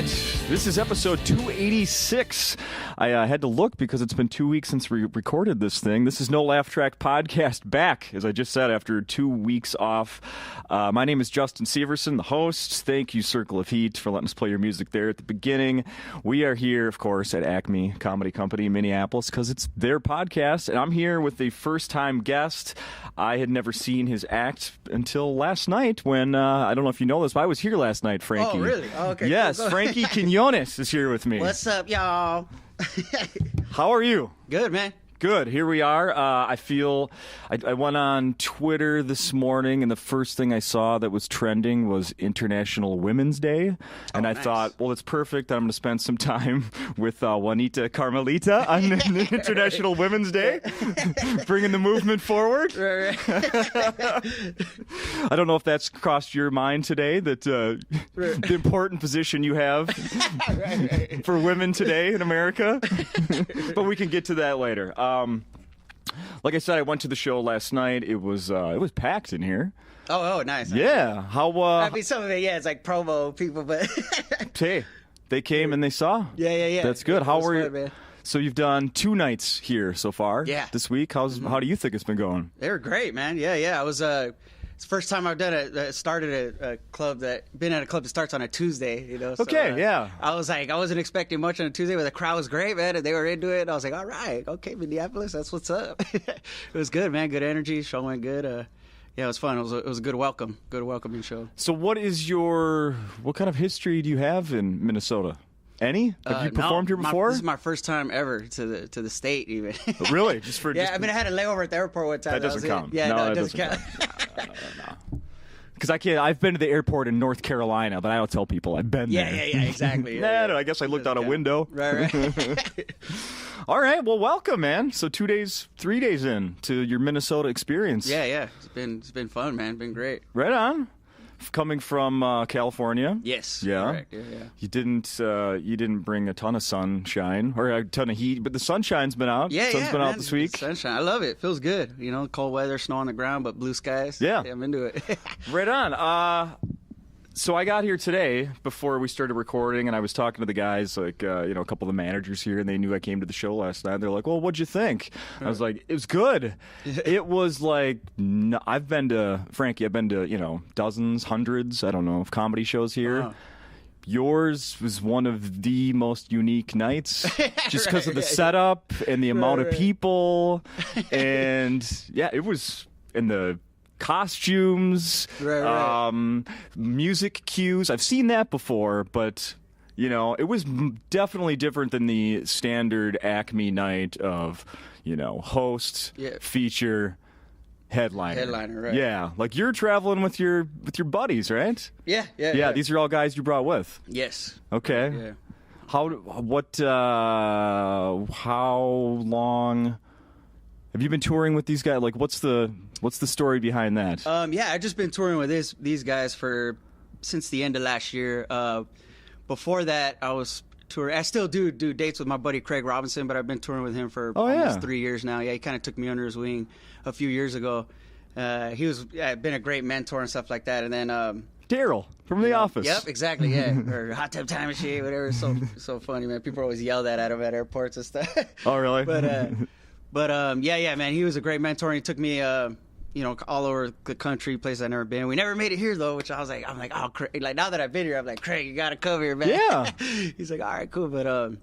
Fit. This is episode 286. I had to look because it's been 2 weeks since we recorded this thing. This is nolaughtrack podcast back, as I just said, after 2 weeks off. My name is Justin Severson, the host. Thank you, Circle of Heat, for letting us play your music there at the beginning. We are here, of course, at Acme Comedy Company in Minneapolis because it's their podcast, and I'm here with a first-time guest. I had never seen his act until last night when, I don't know if you know this, but I was here last night, Frankie. Oh, really? Oh, okay. Yes, Cool. Frankie Quinones is here with me. What's up, y'all? How are you? Good, man. Good. Here we are. I went on Twitter this morning, and the first thing I saw that was trending was International Women's Day. And I nice. thought, well, it's perfect. I'm going to spend some time with Juanita Carmelita on International Women's Day, bringing the movement forward. Right. I don't know if that's crossed your mind today, that the important position you have right. for women today in America. But we can get to that later. Like I said, I went to the show last night. It was packed in here. Oh, nice. Yeah. How? I mean, some of it, yeah, it's like promo people, but Hey, they came and they saw. yeah. That's good. How were you? Man. So you've done 2 nights here so far. Yeah. This week. How do you think it's been going? They were great, man. Yeah. I was it's the first time I've done it. Started a club that starts on a Tuesday. You know. So, Okay. Yeah. I wasn't expecting much on a Tuesday, but the crowd was great, man, and they were into it. And I was like, all right, okay, Minneapolis, that's what's up. It was good, man. Good energy. Show went good. Yeah, it was fun. It was a good welcoming show. So what kind of history do you have in Minnesota? Any? Have you performed here before? This is my first time ever to the state, even. Really? Just for I mean, I had a layover at the airport one time. That doesn't count. Yeah, No, it that doesn't count. No. Because I've been to the airport in North Carolina, but I don't tell people I've been there. Yeah, exactly. No, I guess I looked out a window. Right. All right, well, welcome, man. So 3 days in to your Minnesota experience. Yeah. It's been fun, man. Been great. Right on. Coming from California. Yes. Yeah. Correct. Yeah. You didn't bring a ton of sunshine or a ton of heat, but the sunshine's been out. Yeah, Sun's been man. out this week. Sunshine. I love it. Feels good. You know, cold weather, snow on the ground, but blue skies. Yeah. I'm into it. Right on. So I got here today before we started recording, and I was talking to the guys, like, a couple of the managers here, and they knew I came to the show last night. They're like, well, what'd you think? I was like, it was good. It was like, I've been to, dozens, hundreds, I don't know, of comedy shows here. Uh-huh. Yours was one of the most unique nights just because of the setup and the amount of people. And, yeah, it was in the costumes, Right. Music cues. I've seen that before, but it was definitely different than the standard Acme night of host, feature, headliner, right? Yeah, like you're traveling with your buddies, right? Yeah. These are all guys you brought with. Yes. Okay. Yeah. How long have you been touring with these guys? Like, what's the story behind that? I've just been touring with these guys since the end of last year. Before that, I was touring. I still do dates with my buddy Craig Robertson, but I've been touring with him for almost 3 years now. Yeah, he kind of took me under his wing a few years ago. He was been a great mentor and stuff like that. And then Daryl from The Office. Yep, exactly. Yeah, or Hot Tub Time Machine, whatever. It's so funny, man. People always yell that at him at airports and stuff. Oh, really? But man, he was a great mentor, and he took me, all over the country, places I've never been. We never made it here though, which I'm like, oh, Craig. Like now that I've been here, I'm like, Craig, you gotta come here, man. Yeah. He's like, all right, cool. But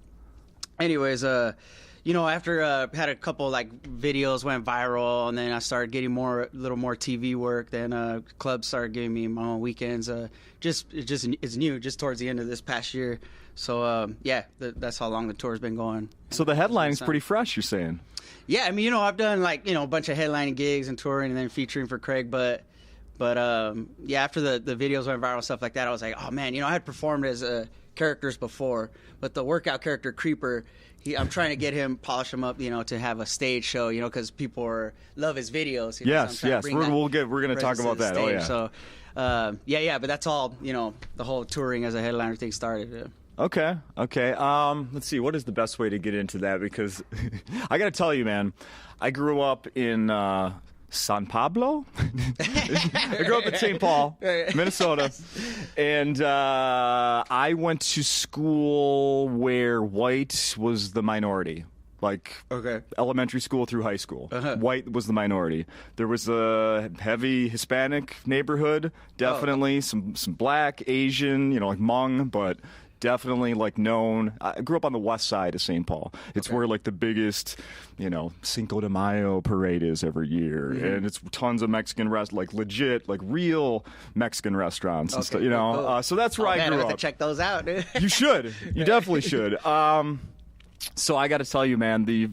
anyways, after had a couple like videos went viral, and then I started getting a little more TV work. Then clubs started giving me my own weekends. It's new, just towards the end of this past year. So that's how long the tour's been going. So the headlining's pretty fresh, you're saying? Yeah, I mean, I've done a bunch of headlining gigs and touring and then featuring for Craig, but after the videos went viral and stuff like that, I was like, oh man, I had performed as characters before, but the workout character Creeper, I'm trying to get him, polish him up, to have a stage show, because people love his videos. Yes. We're going to talk about that. Oh yeah. So, but that's all, the whole touring as a headliner thing started. Yeah. Okay. Let's see. What is the best way to get into that? Because I got to tell you, man, I grew up in San Pablo. I grew up in St. Paul, Minnesota, and I went to school where white was the minority. Like elementary school through high school. White was the minority. There was a heavy Hispanic neighborhood, definitely. Some black, Asian, like Hmong, but definitely like known. I grew up on the west side of St. Paul. It's where like the biggest, Cinco de Mayo parade is every year. And it's tons of Mexican like legit, like real Mexican restaurants and stuff, so that's where I grew up. I up. have to check those out, dude. You should. You definitely should. So I got to tell you, man, the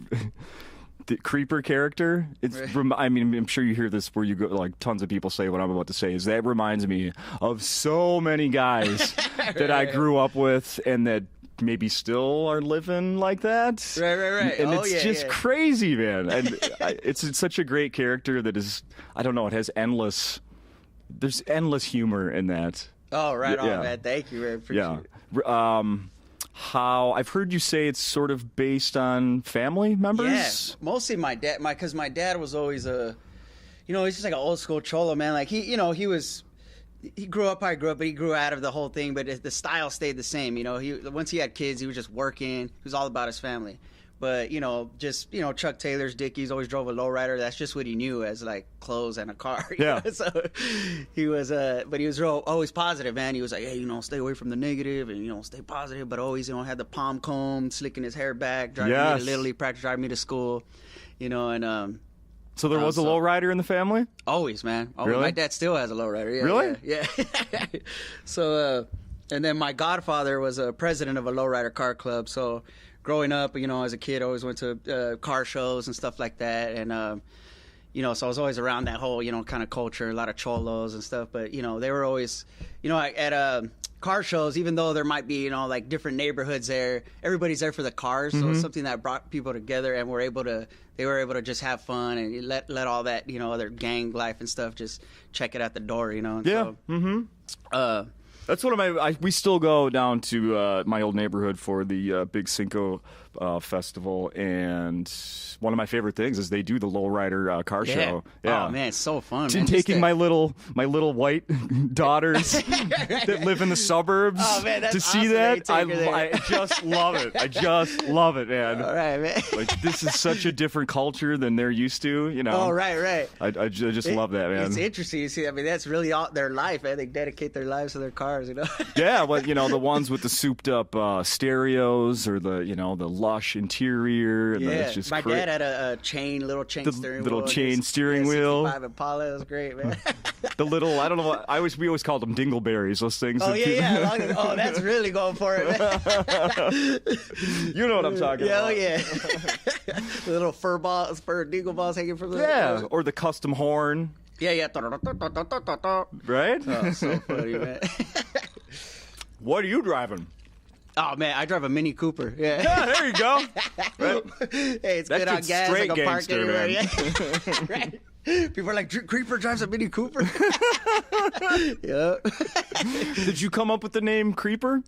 Creeper character, I'm sure you hear this where you go, like tons of people say what I'm about to say, is that reminds me of so many guys that I grew up with and that maybe still are living like that. Right. And it's just crazy, man. And it's such a great character that is, I don't know, there's endless humor in that. Oh, right on, man. Thank you, man. Appreciate it. How I've heard you say it's sort of based on family members. Yeah, mostly my dad. Because my dad was always he's just like an old school cholo, man. Like he grew up how I grew up, but he grew out of the whole thing. But the style stayed the same. Once he had kids, he was just working. He was all about his family. But Chuck Taylor's, Dickies, always drove a lowrider. That's just what he knew as like clothes and a car. So he was, but he was always positive, man. He was like, hey, stay away from the negative and stay positive. But always, had the palm comb, slicking his hair back, driving me to Little League practice, driving me to school, and. So there was a lowrider in the family? Always, man. Really? My dad still has a lowrider. Yeah, really? Yeah. So, and then my godfather was a president of a lowrider car club. So. Growing up, as a kid, I always went to car shows and stuff like that. And, so I was always around that whole, kind of culture, a lot of cholos and stuff. But, they were always, at car shows, even though there might be, like different neighborhoods there, everybody's there for the cars. So it's something that brought people together and they were able to just have fun and let all that, other gang life and stuff just check it at the door, And so, that's one of we still go down to my old neighborhood for the Big Cinco festival, and one of my favorite things is they do the lowrider car show. Yeah. Oh man, it's so fun. Man. Taking my little white daughters that live in the suburbs to see awesome that. I just love it. I just love it, man. All right, man. Like this is such a different culture than they're used to. Oh, right. I just love that, man. It's interesting. You see, that's really all their life. Man. They dedicate their lives to their cars. Yeah, well, the ones with the souped up stereos or the the lush interior. And it's just my dad had a little chain steering wheel. Little chain steering wheel. 65 Impala. It was great, man. The little, I don't know what, we always called them dingleberries, those things. Oh, yeah. Oh, that's really going for it, man. You know what I'm talking about. Oh, yeah. The little fur dingle balls hanging from the... Yeah, or the custom horn. Yeah. Right? Oh, so funny, man. What are you driving? Oh, man, I drive a Mini Cooper. Yeah, there you go. Right. Hey, it's good on gas. I can park anywhere. Yeah. Right. People are like, Creeper drives a Mini Cooper? Yeah. Did you come up with the name Creeper?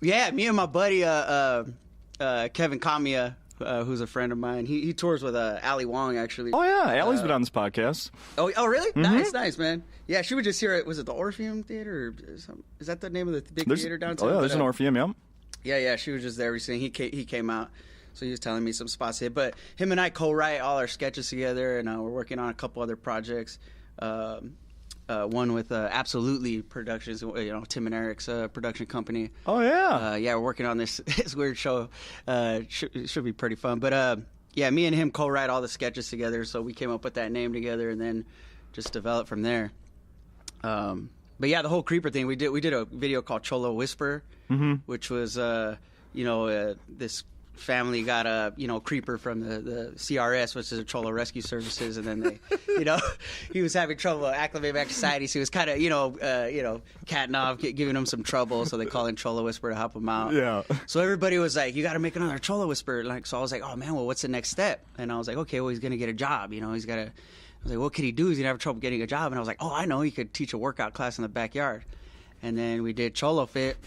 Yeah, me and my buddy, Kevin Kamia, who's a friend of mine. He tours with Ali Wong, actually. Oh, yeah. Ali's been on this podcast. Oh, really? Mm-hmm. Nice, man. Yeah, she was just here. Was it the Orpheum Theater? Or something? Is that the name of the big theater downtown? Oh, yeah, there's an Orpheum, yeah. Yeah, she was just there recently. He came out, so he was telling me some spots here. But him and I co-write all our sketches together, and we're working on a couple other projects. One with Absolutely Productions, Tim and Eric's production company. Oh, yeah. Yeah, we're working on this weird show. Should be pretty fun. But, yeah, me and him co-write all the sketches together, so we came up with that name together and then just developed from there. But, yeah, the whole Creeper thing, we did a video called Cholo Whisper, which was, this family got a creeper from the CRS, which is a Cholo Rescue Services, and then they he was having trouble acclimating back to society, so he was kind of catting off, giving him some trouble, so they call in Cholo Whisper to help him out. Yeah. So everybody was like, you got to make another Cholo Whisper. So I was like, oh man, well, what's the next step? And I was like, okay, well, he's gonna get a job. He's got to. I was like, what could he do? He's gonna have trouble getting a job. And I was like, oh, I know, he could teach a workout class in the backyard. And then we did Cholo Fit,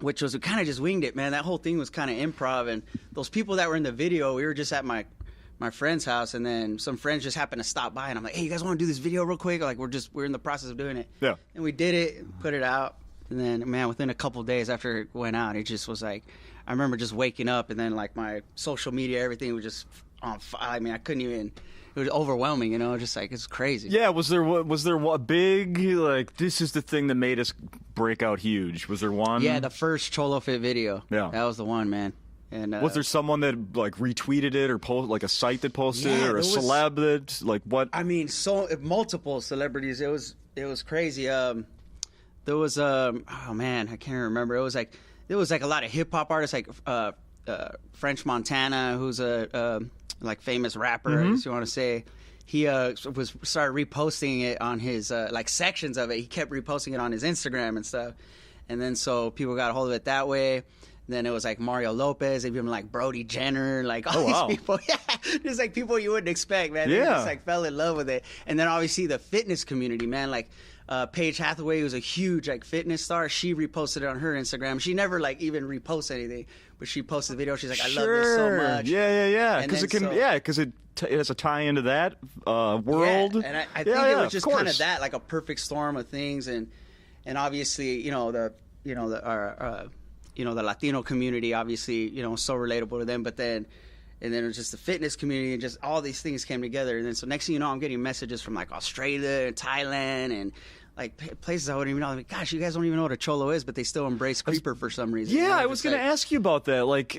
which was, we kind of just winged it, man. That whole thing was kind of improv, and those people that were in the video, we were just at my my friend's house, and then some friends just happened to stop by, and I'm like, hey, you guys want to do this video real quick? Like, we're in the process of doing it. Yeah. And we did it, put it out, and then, man, within a couple of days after it went out, it just was like, I remember just waking up, and then, like, my social media, everything was just on fire. I mean, I couldn't even... It was overwhelming, you know, just like, it's crazy. Yeah, was there a big, like, this is the thing that made us break out huge? Was there one? Yeah, the first Cholo Fit video. Yeah. That was the one, man. And was there someone that, like, retweeted it or like a site that posted it, or a celeb that, like, what? I mean, so multiple celebrities. It was crazy. There was oh man, I can't remember. It was like a lot of hip hop artists, like French Montana, who's a like famous rapper, I guess you want to say. He started reposting it on his like sections of it. He kept reposting it on his Instagram and stuff, and then so people got a hold of it that way. And then it was like Mario Lopez, even like Brody Jenner, like all these people. Yeah, just like people you wouldn't expect, man. They just like fell in love with it. And then obviously the fitness community, man, like. Paige Hathaway, who's a huge like fitness star, she reposted it on her Instagram. She never like even reposts anything, but she posted the video. She's like, I love this so much. Yeah. Because it can, because it has a tie into that world. Yeah, and I think it was just kind of that, like a perfect storm of things, and obviously, the Latino community, obviously, so relatable to them, but then. And then it was just the fitness community, and just all these things came together. And then so next thing you know, I'm getting messages from like Australia and Thailand and like places I wouldn't even know. I'm like, gosh, you guys don't even know what a cholo is, but they still embrace creeper for some reason. Yeah, I was going to ask you about that. Like,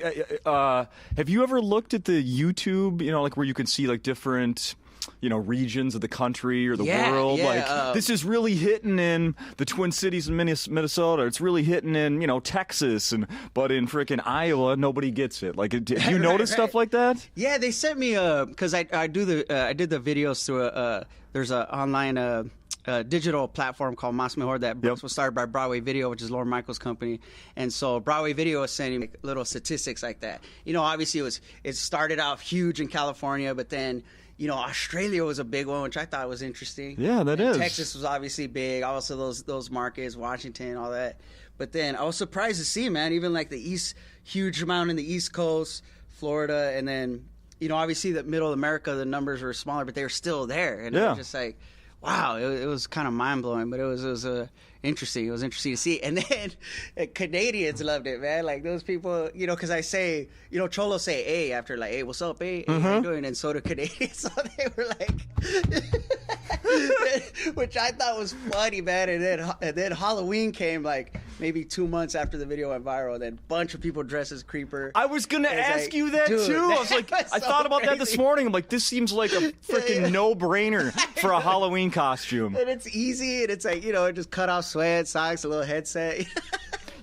have you ever looked at the YouTube, like where you can see like different... regions of the country or the world. Like, this is really hitting in the Twin Cities in Minnesota. It's really hitting in, Texas, but in frickin' Iowa, nobody gets it. Like, have you noticed stuff like that? Yeah, they sent me because I did the videos through there's an online digital platform called Mas Mejor that was started by Broadway Video, which is Lorne Michaels' company. And so Broadway Video was sending me little statistics like that. Obviously it started out huge in California, but then Australia was a big one, which I thought was interesting. Yeah, that is. Texas was obviously big. Also, those markets, Washington, all that. But then I was surprised to see, man, even like the huge amount in the East Coast, Florida, and then, obviously the middle of America, the numbers were smaller, but they were still there. And it was just like, wow, it was kind of mind-blowing, but it was interesting. It was interesting to see. And then Canadians loved it, man. Like those people, because I say, Cholos say, hey, after like, hey, what's up, hey, how you doing? And so do Canadians. So they were like, which I thought was funny, man. And then Halloween came like maybe 2 months after the video went viral. Then a bunch of people dressed as Creeper. I was going to ask you that too. I was like, I thought about that this morning. I'm like, this seems like a freaking no-brainer for a Halloween costume. And it's easy, and it's like, it just cut off sweat, socks, a little headset.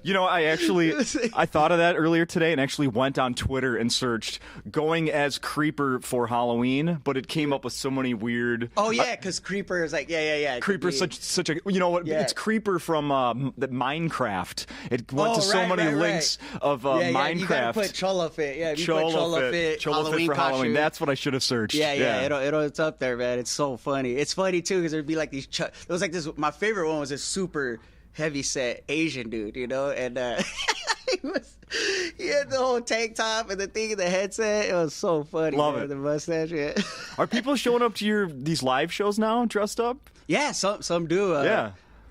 I thought of that earlier today and actually went on Twitter and searched going as Creeper for Halloween, but it came up with so many weird... Oh, yeah, because Creeper is like, yeah. Creeper's such a... It's Creeper from the Minecraft. It went to so many links of Minecraft. Yeah, you gotta put Cholofit. Yeah, you put Cholofit for Halloween. Costume. That's what I should have searched. Yeah. It's up there, man. It's so funny. It's funny, too, because there'd be like these... It was like this... My favorite one was this super... heavy-set Asian dude, and he had the whole tank top and the thing in the headset. It was so funny. Love it. The mustache. Yeah. Are people showing up to these live shows now dressed up? Yeah, some do.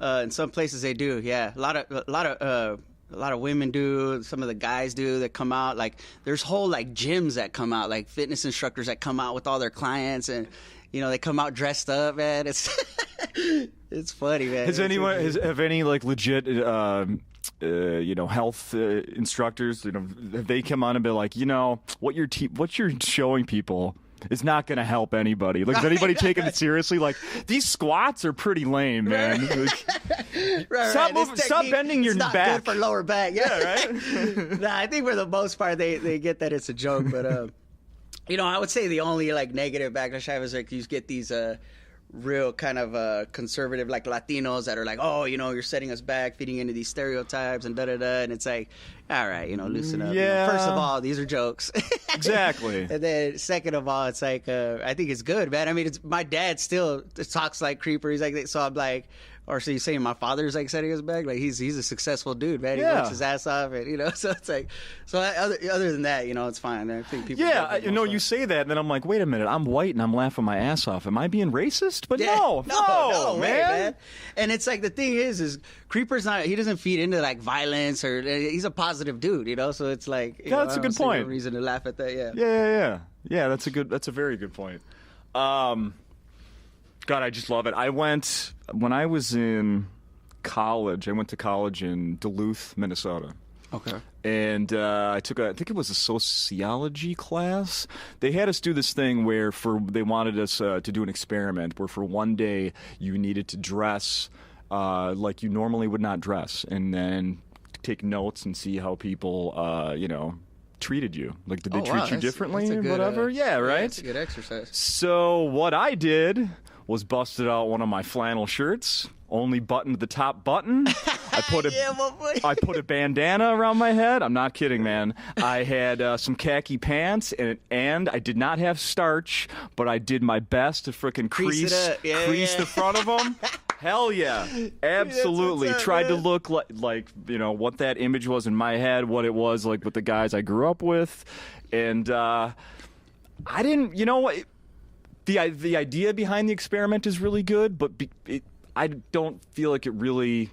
In some places they do. Yeah, a lot of women do. Some of the guys do that come out. Like there's whole like gyms that come out, like fitness instructors that come out with all their clients, and they come out dressed up, man. It's funny, man. Have any like legit health instructors, have they come on and be like, what you're showing people is not going to help anybody? Like, is anybody taking it seriously? Like, these squats are pretty lame, man. Stop bending your back. Not good for lower back. Yeah, right? Nah, I think for the most part they get that it's a joke, but I would say the only like negative backlash I have is like you get these real kind of conservative like Latinos that are like, oh, you're setting us back, feeding into these stereotypes and da-da-da, and it's like, all right, loosen up. Yeah. First of all, these are jokes. Exactly. And then second of all, it's like, I think it's good, man. I mean, my dad still talks like Creeper. He's like, so I'm like, Or so you saying my father's like setting us back? Like he's a successful dude, man. He Yeah. works his ass off, and so it's like, other than that, it's fine. I think people. Yeah, you say that, and then I'm like, wait a minute, I'm white and I'm laughing my ass off. Am I being racist? But no, way, man. And it's like the thing is Creeper's not. He doesn't feed into like violence or he's a positive dude, So it's like, that's a good point. No reason to laugh at that. Yeah. That's a very good point. God, I just love it. When I was in college, I went to college in Duluth, Minnesota. Okay. And I think it was a sociology class. They had us do this thing where they wanted us to do an experiment where for one day you needed to dress like you normally would not dress, and then take notes and see how people, treated you. Like, did they treat you differently or whatever? Yeah, right? Yeah, that's a good exercise. So what I did was busted out one of my flannel shirts, only buttoned the top button. I put a bandana around my head. I'm not kidding, man. I had some khaki pants, and I did not have starch, but I did my best to frickin' crease the front of them. Hell yeah, absolutely. Tried to look like what that image was in my head, what it was like with the guys I grew up with, and I didn't. The idea behind the experiment is really good, but I don't feel like it really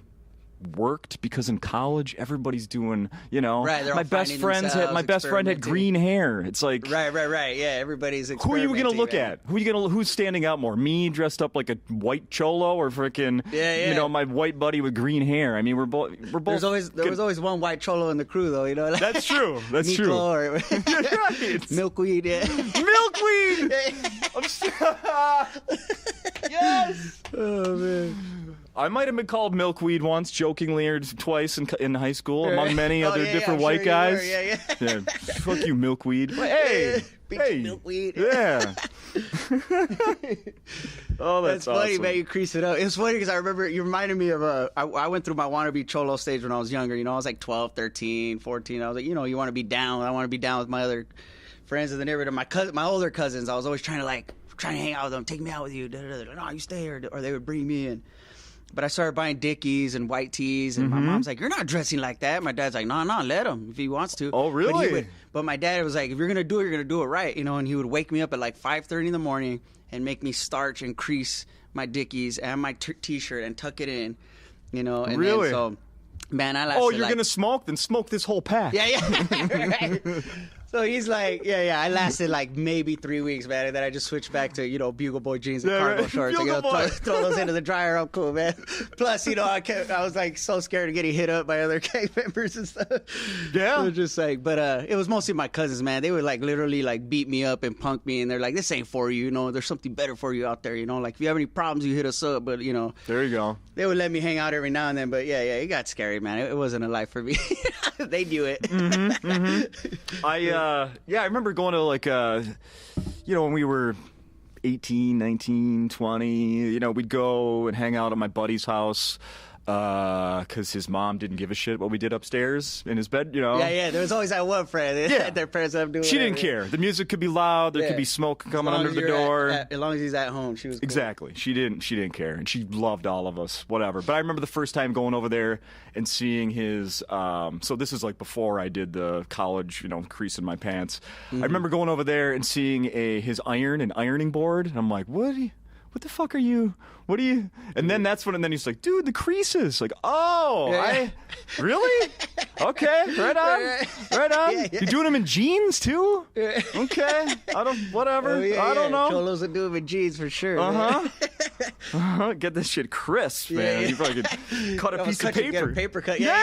worked because in college everybody's doing right, my best friend had green hair. It's like right, yeah, everybody's who are you gonna look at? Who's standing out more, me dressed up like a white cholo or freaking my white buddy with green hair? I mean, we're both there was always one white cholo in the crew though, That's true. That's true. Or right. Milkweed. Milkweed. Yes. Oh man. I might have been called Milkweed once, jokingly, or twice in high school, among many other different white guys. Yeah. Fuck you, Milkweed. Hey, Milkweed. Yeah. Oh, that's funny, awesome. man. You crease it up. It's funny because I remember you reminded me of I went through my wannabe cholo stage when I was younger. I was like 12, 13, 14. I was like, you want to be down. I want to be down with my other friends in the neighborhood. My older cousins. I was always trying to hang out with them. Take me out with you. No, you stay here, or they would bring me in. But I started buying Dickies and white tees, and my mom's like, "You're not dressing like that." My dad's like, "No, let him if he wants to." Oh, really? But my dad was like, "If you're gonna do it, you're gonna do it right," And he would wake me up at like 5:30 in the morning and make me starch and crease my Dickies and my t-shirt and tuck it in, And really? Then, so, man, I lasted. Oh, you're gonna smoke? Then smoke this whole pack. Yeah. Right. So he's like, yeah. I lasted like maybe 3 weeks, man, and then I just switched back to Bugle Boy jeans and cargo shorts. Throw those into the dryer. I'm cool, man. Plus, I was like so scared of getting hit up by other gang members and stuff. Yeah, so just like, but it was mostly my cousins, man. They would like literally like beat me up and punk me, and they're like, "This ain't for you, There's something better for you out there, Like if you have any problems, you hit us up." But there you go. They would let me hang out every now and then, but yeah, it got scary, man. It wasn't a life for me. They knew it. I remember going to like, when we were 18, 19, 20, we'd go and hang out at my buddy's house because his mom didn't give a shit what we did upstairs in his bed, Yeah, there was always that one friend. Yeah. Their parents have to do She didn't care. The music could be loud. There could be smoke coming under the door. As long as he's at home, she was cool. Exactly. She didn't care, and she loved all of us, whatever. But I remember the first time going over there and seeing his. So this is like before I did the college, crease in my pants. I remember going over there and seeing his ironing board, and I'm like, what the fuck are you? What are you? And then that's when, and then he's like, dude, the creases. Like, really? Okay, right on. Yeah. You're doing them in jeans too? Okay, whatever. Oh, yeah, I don't know. Cholos will do them in jeans for sure. Get this shit crisp, man. Yeah. You probably could cut a piece of paper. Get a paper cut. Yeah.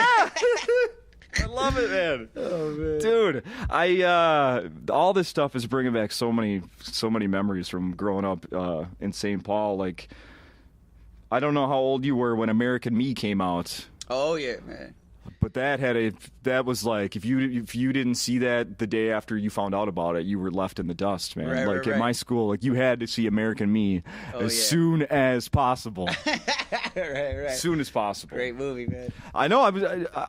I love it, man. Oh man, dude, all this stuff is bringing back so many memories from growing up in St. Paul. Like, I don't know how old you were when American Me came out. Oh yeah, man. But that was like, if you didn't see that the day after you found out about it, you were left in the dust, man. Right, at my school, like, you had to see American Me soon as possible. right. As soon as possible. Great movie, man. I know.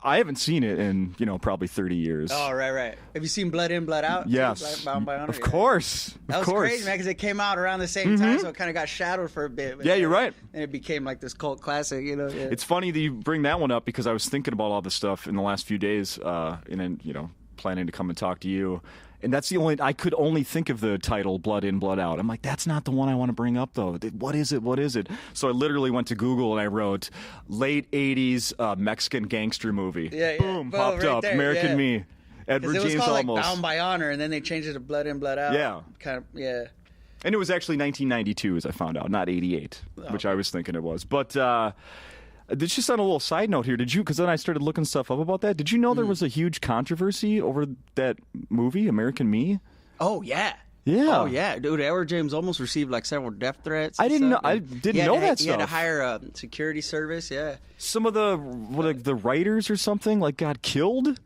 I haven't seen it in probably 30 years. Oh, right. Have you seen Blood In, Blood Out? Yes. Bound by Honor? Of course. That was crazy, man, because it came out around the same time, so it kind of got shadowed for a bit. Yeah, you're right. And it became like this cult classic, Yeah. It's funny that you bring that one up, because I was thinking about all this stuff in the last few days, and then planning to come and talk to you. And that's I could only think of the title, Blood In, Blood Out. I'm like, that's not the one I want to bring up, though. What is it? So I literally went to Google and I wrote, late 80s Mexican gangster movie. Yeah. Boom, popped right up, there, American Me. Edward it was James called, Olmos. like, Bound by Honor, and then they changed it to Blood In, Blood Out. Yeah. Kind of, yeah. And it was actually 1992, as I found out, not 88, which I was thinking it was. But just on a little side note here, because then I started looking stuff up about that. Did you know there was a huge controversy over that movie, American Me? Oh, yeah. Yeah. Oh, yeah. Dude, Edward James almost received like several death threats. I didn't know that stuff. He had to hire a security service, yeah. Some of the writers or something got killed?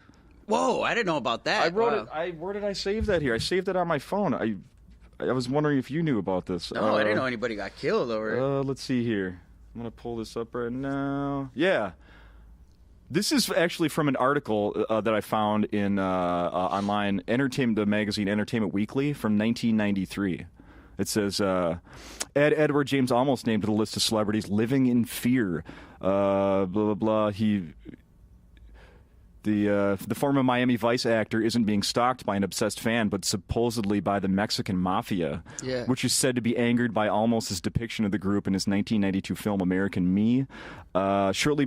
Whoa, I didn't know about that. I wrote it. Where did I save that here? I saved it on my phone. I was wondering if you knew about this. No, I didn't know anybody got killed over it. Let's see here. I'm going to pull this up right now. Yeah. This is actually from an article that I found in online, the magazine Entertainment Weekly from 1993. It says, Edward James Olmos named to the list of celebrities living in fear. Blah, blah, blah. The former Miami Vice actor isn't being stalked by an obsessed fan, but supposedly by the Mexican mafia, which is said to be angered by Olmos' depiction of the group in his 1992 film American Me. Shortly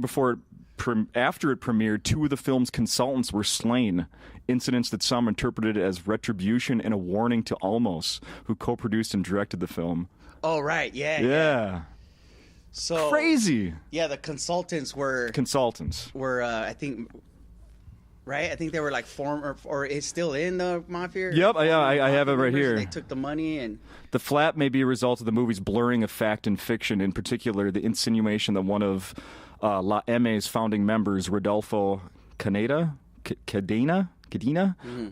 after it premiered, two of the film's consultants were slain, incidents that some interpreted as retribution and a warning to Olmos, who co-produced and directed the film. Oh, right, yeah. So crazy. Yeah, the consultants were, I think... Right, I think they were like former, or it's still in the mafia. Yep, I have it right here. They took the money, and the flap may be a result of the movie's blurring of fact and fiction. In particular, the insinuation that one of La M's founding members, Rodolfo Cadena,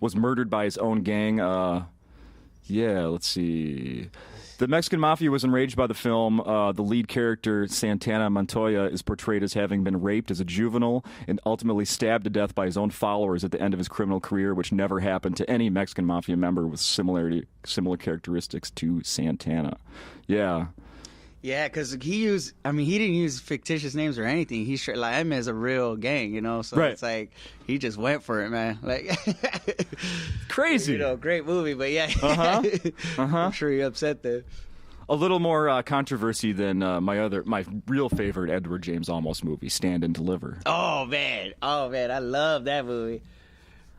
was murdered by his own gang. Let's see. The Mexican mafia was enraged by the film. The lead character, Santana Montoya, is portrayed as having been raped as a juvenile and ultimately stabbed to death by his own followers at the end of his criminal career, which never happened to any Mexican mafia member with similar characteristics to Santana. Yeah. Yeah, because he didn't use fictitious names or anything. He La M is a real gang, So It's like he just went for it, man. Like crazy. Great movie, but yeah. I'm sure you're upset there. A little more controversy than my real favorite Edward James Olmos movie, Stand and Deliver. Oh man, I love that movie.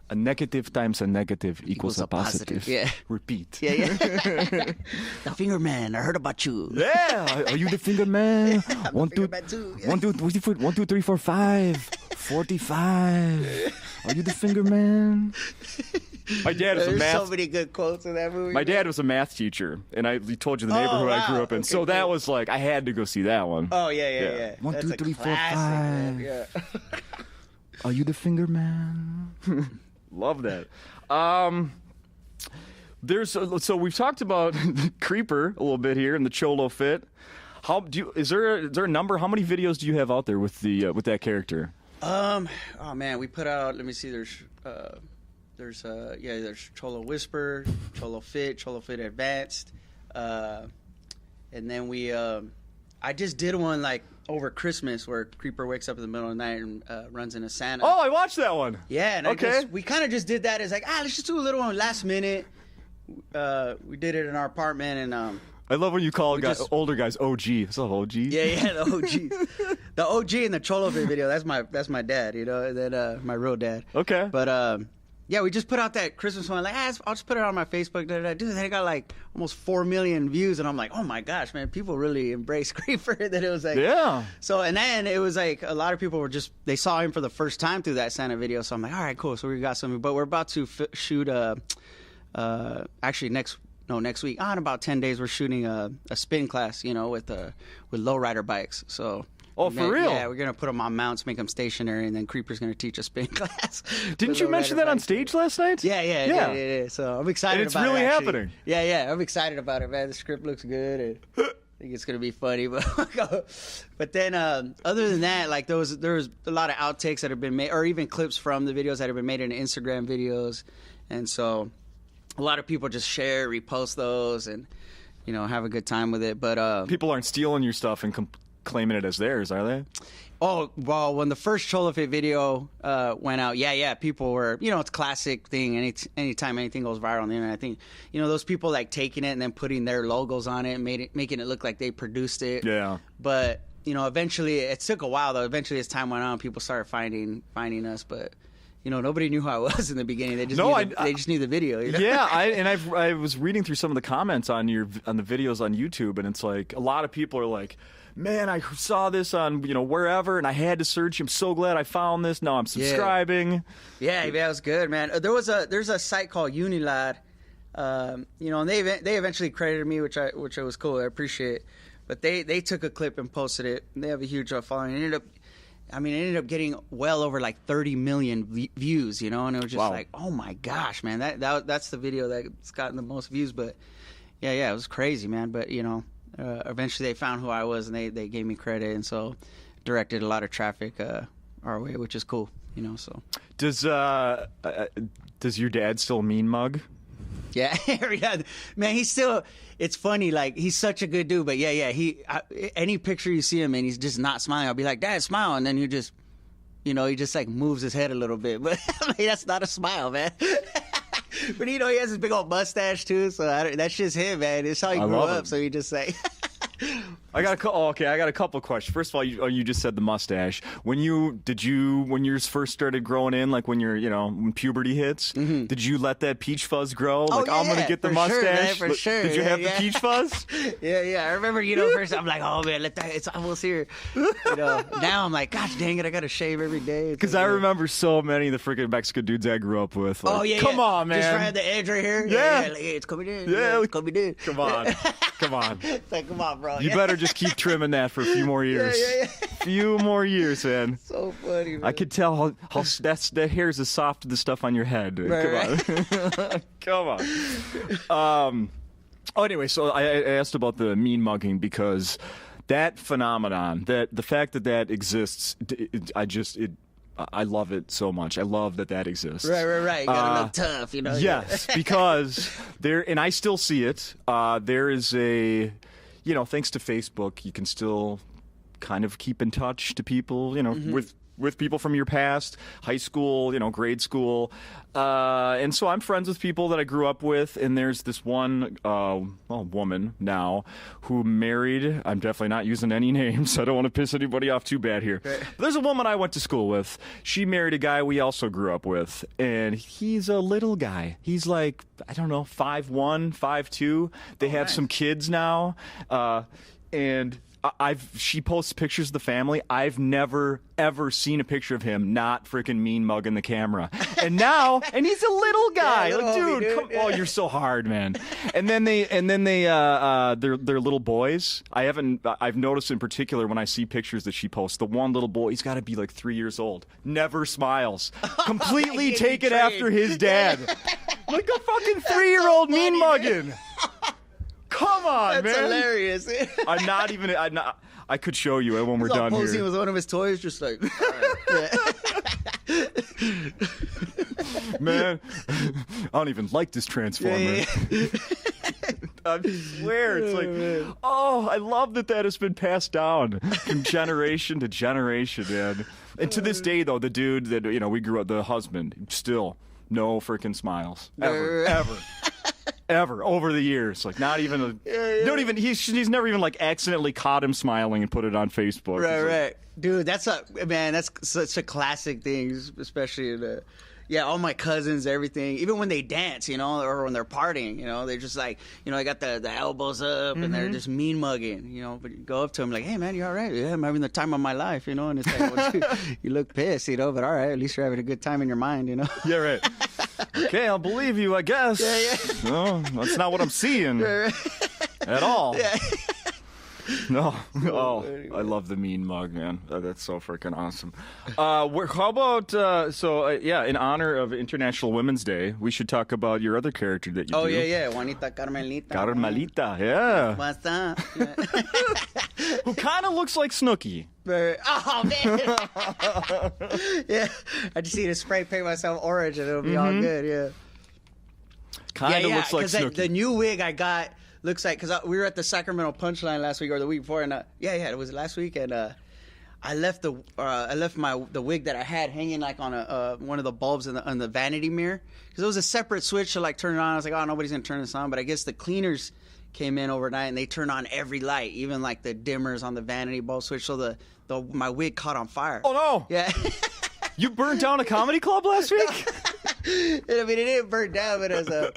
A negative times a negative equals a positive. Yeah. Repeat. Yeah. The Finger Man. I heard about you. Yeah. Are you the Finger Man? I'm the Finger Man too. Yeah. 1, 2, 3, 4, 5. 45. Are you the Finger Man? My dad is a math. There's so many good quotes in that movie. My dad was a math teacher, and he told you the neighborhood I grew up in. Okay, so that was like, I had to go see that one. Oh, yeah. 1, 2, 3, 4, 5. Yeah. Are you the Finger Man? Love that. So we've talked about Creeper a little bit here in the Cholo Fit. Is there a number? How many videos do you have out there with that character? Oh man, we put out. Let me see. There's Cholo Whisper, Cholo Fit Advanced, and then I just did one like over Christmas where Creeper wakes up in the middle of the night and runs into Santa. Oh, I watched that one. Yeah, and we kind of just did that as like, let's just do a little one last minute. We did it in our apartment, and I love when you call older guys OG. What's up, OG? Yeah, the OG. The OG in the Cholo Fit video, that's my dad, and then my real dad. Okay. But yeah, we just put out that Christmas one. Like, I'll just put it on my Facebook. Dude, they got like almost 4 million views, and I'm like, oh my gosh, man, people really embrace Creeper. That it was like, yeah. So and then it was like a lot of people they saw him for the first time through that Santa video. So I'm like, all right, cool. So we got something, but we're about to shoot actually next week. In about 10 days, we're shooting a spin class, with lowrider bikes. So Oh, for real? Yeah, we're gonna put them on mounts, make them stationary, and then Creeper's gonna teach a spin class. Didn't you mention that on stage last night? Yeah. So I'm excited. And it's about really it, actually. happening. Yeah. I'm excited about it, man. The script looks good, and I think it's gonna be funny. But then, other than that, like there was a lot of outtakes that have been made, or even clips from the videos that have been made into Instagram videos, and so a lot of people just share, repost those, and have a good time with it. But people aren't stealing your stuff and claiming it as theirs, are they? Oh, well, when the first Cholofit video went out, people were, it's a classic thing. Anytime anything goes viral on the internet, I think, those people like taking it and then putting their logos on it and making it look like they produced it. Yeah. But, eventually, it took a while, though. Eventually, as time went on, people started finding us. But, nobody knew who I was in the beginning. They just knew the video. Yeah, I was reading through some of the comments on the videos on YouTube, and it's like a lot of people are like, man, I saw this on wherever, and I had to search. I'm so glad I found this. Now I'm subscribing. Yeah, it was good, man. There's a site called Unilad, and they eventually credited me, which was cool. I appreciate it. But they took a clip and posted it. And they have a huge following. It ended up getting well over like 30 million views, and it was just like, oh my gosh, man, that's the video that's gotten the most views. But yeah, it was crazy, man. But eventually they found who I was, and they gave me credit, and so directed a lot of traffic our way, which is cool, So does your dad still mean mug? Yeah, man, he's still. It's funny, like he's such a good dude, but any picture you see him and he's just not smiling, I'll be like, Dad, smile, and then he just like moves his head a little bit, but that's not a smile, man. But he has his big old mustache too, so that's just him, man. It's how he grew up, so he just like. I got a couple of questions. First of all, you just said the mustache. When you first started growing in, like when when puberty hits, did you let that peach fuzz grow? Like, I'm gonna get the mustache. Sure, man, for sure. Did you have the peach fuzz? Yeah. I remember, first I'm like, oh man, it's almost here. Now I'm like, gosh dang it, I gotta shave every day. Because I remember so many of the freaking Mexican dudes I grew up with. Like, come on, man. Just right at the edge right here. Yeah. Like, hey, it's coming in. Yeah, it's coming in. Come on. It's like, come on, bro. You better just keep trimming that for a few more years. Yeah. Few more years, man. So funny, man. I could tell how that hair's as soft as the stuff on your head. Right. Come on. Anyway, so I asked about the mean mugging because that phenomenon, that the fact that exists, I love it so much. I love that exists. Right. You gotta look tough, Yes, because and I still see it. There is a, thanks to Facebook, you can still kind of keep in touch to people, with people from your past, high school, grade school. And so I'm friends with people that I grew up with, and there's this one woman now who married, I'm definitely not using any names, I don't want to piss anybody off too bad here. Right. But there's a woman I went to school with. She married a guy we also grew up with, and he's a little guy. He's like, I don't know, 5'1", 5'2". They have some kids now, and she posts pictures of the family. I've never ever seen a picture of him not freaking mean mugging the camera. And he's a little guy. Like, dude, oh, you're so hard, man. And then they're little boys. I've noticed in particular when I see pictures that she posts, the one little boy, he's got to be like 3 years old. Never smiles. Completely taken after his dad. Like a fucking 3-year-old mean mugging. Come on, That's man. hilarious. I could show you when we're done here. Posing with one of his toys, just like. Man, I don't even like this Transformer. Yeah. I swear, it's like, oh, I love that has been passed down from generation to generation, man. And to this day, though, the dude that we grew up, the husband, still no freaking smiles ever over the years. Like, not even he's never even like accidentally caught him smiling and put it on Facebook. Right. Dude, that's such a classic thing, especially in the. Yeah, all my cousins, everything, even when they dance, or when they're partying, they're just like, I got the elbows up and they're just mean mugging, but you go up to them like, hey, man, you all right? Yeah, I'm having the time of my life, and it's like, well, you look pissed, but all right, at least you're having a good time in your mind, Yeah, right. Okay, I'll believe you, I guess. Yeah. No, that's not what I'm seeing at all. Yeah. No. Oh, anyway. I love the mean mug, man. That's so freaking awesome. How about, in honor of International Women's Day, we should talk about your other character that you do. Oh, yeah. Juanita Carmelita. Carmelita, yeah. What's up? Who kind of looks like Snooki. Oh, man. Yeah. I just need to spray paint myself orange and it'll be all good, yeah. Kind of looks like Snooki. The new wig I got looks like, because we were at the Sacramento Punchline last week or the week before, and it was last week, and I left the wig that I had hanging like on one of the bulbs on the vanity mirror, because it was a separate switch to like turn it on. I was like, oh, nobody's gonna turn this on, but I guess the cleaners came in overnight and they turned on every light, even like the dimmers on the vanity bulb switch, so my wig caught on fire. Oh no! Yeah. You burned down a comedy club last week? I mean, it didn't burn down, but it was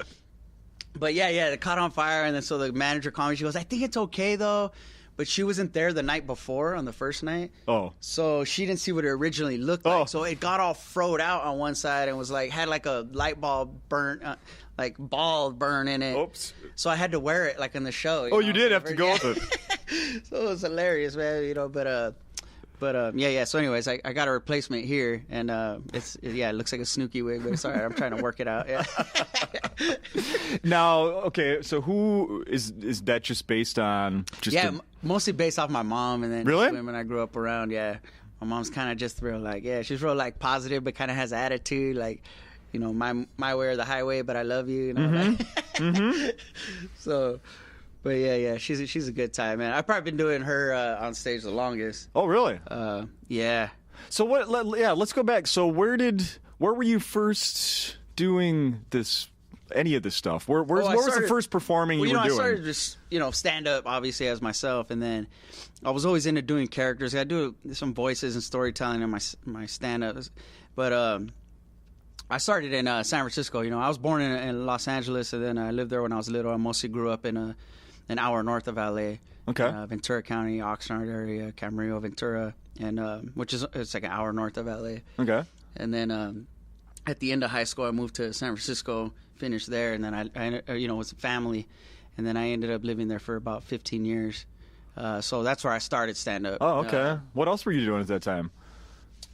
But yeah, it caught on fire, and then so the manager called me. She goes, I think it's okay, though. But she wasn't there the night before on the first night. Oh. So she didn't see what it originally looked like. So it got all froed out on one side and was like, had like a light bulb burn, like ball burn in it. Oops. So I had to wear it like in the show. You did have to go with it. So it was hilarious, man, So anyways, I got a replacement here, and it looks like a Snooki wig, but it's all right. I'm trying to work it out. Yeah. Now, okay, so who is that just based on? Mostly based off my mom, and then really? Women I grew up around. Yeah, my mom's kind of just real she's real like positive, but kind of has attitude, like, you know, my way or the highway, but I love you. You know. Mm-hmm. Mm-hmm. So. But yeah, she's a good time, man. I've probably been doing her on stage the longest. Oh, really? Yeah. So let's go back. So where were you first doing this? Any of this stuff? Where was the first performing you were doing? I started just stand up, obviously, as myself, and then I was always into doing characters. I do some voices and storytelling in my stand ups, but I started in San Francisco. You know, I was born in Los Angeles, and then I lived there when I was little. I mostly grew up in an hour north of LA. Okay. Ventura County, Oxnard area, Camarillo, Ventura, and it's like an hour north of LA. Okay. And then at the end of high school, I moved to San Francisco, finished there, and then I was a family, and then I ended up living there for about 15 years. So that's where I started stand up. Oh, okay. What else were you doing at that time?